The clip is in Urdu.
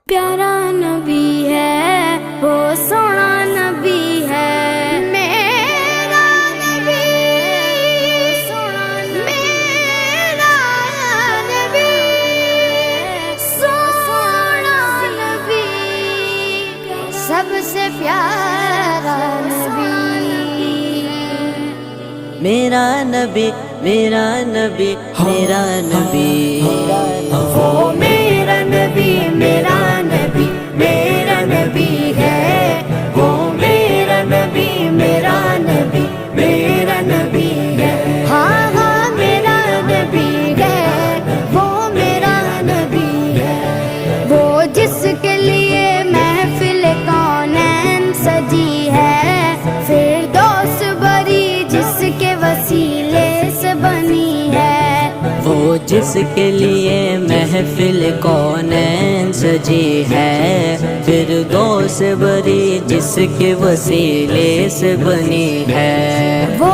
پیارا نبی ہے وہ سونا نبی ہے میرا نبی سونا میرا نبی سونا نبی سب سے پیارا نبی میرا نبی میرا نبی میرا نبی وہ میرا نبی میرا نبی میرا نبی ہے وہ میرا نبی میرا نبی میرا نبی ہے ہاں ہاں میرا نبی ہے وہ میرا نبی ہے وہ جس کے لیے محفل کونین سجی ہے فردوس بری جس کے وسیلے سے بنی ہے وہ جس کے لیے محفل کونین سجی ہے فردوس بری جس کے وسیلے سے بنی ہے وہ